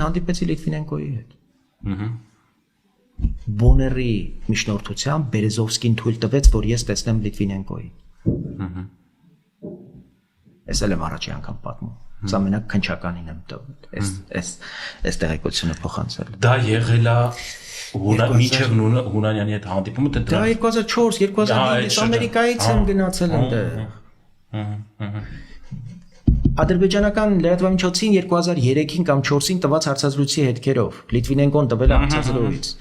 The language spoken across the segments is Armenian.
հանդիպեցի Լիտվինենկոյի հետ։ Բոների միջնորդությամբ Բերեզովսկին թույլ տվեց, որ ես տեսնեմ Լիտվինենկոյի։ Ես էլ եմ առաջի անգամ պատմում։ Սա մենակ քնչականին եմ տվել։ Այս տեղեկությունը փոխանցել։ Դա եղել է մինչև Հունանյանի հետ հանդիպումը, թե դա 2004, 2005 Ամերիկայից եմ գնացել այնտեղ։ Ադրբեջանական լրատվամիջոցին 2003-ին կամ 4-ին տված հարցազրույցի հետքերով Լիտվինենկոն տվել է հարցազրույց։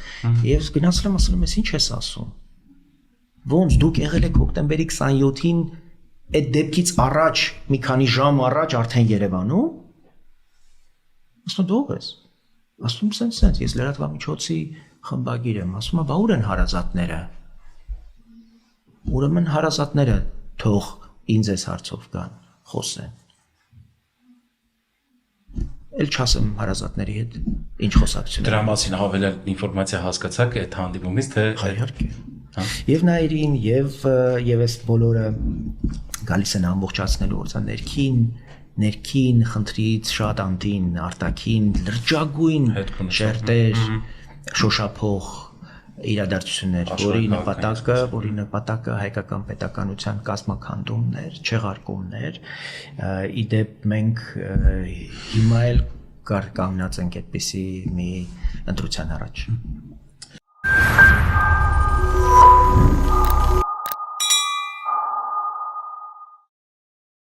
Ես գնացել եմ ասել եմ, ես ինչ ես ասում։ Ոնց դուք եղել եք հոկտեմբերի 27-ին այդ դեպքից առաջ մի քանի ժամ առաջ արդեն Երևանում։ Ասում դու ես։ Ասում սենց ես լրատվամիջոցի խմբագիր եմ, ասում բա ուր են հարազատները։ Ուրեմն հարազատները թող ինձ այս հարցով գան, խոսեն։ Էլ չասեմ հարազատների հետ ինչ խոսակցություն։ Դրա մասին ավելի ինֆորմացիա հասկացաք այդ հանդիպումից, թե իհարկե։ Եվ Նաիրին, եւ այս բոլորը գալիս են ամբողջացնելու որ սա ներքին խնդրից շատ անտին, արտաքին լրջագույն շերտեր, շոշափող իրադարձություններ, որի նպատակը հայկական պետականության կազմաքանդումներ, չեղարկումներ, իդեպ մենք հիմա էլ կանգնած ենք այդպիսի մի ընտրության առաջ։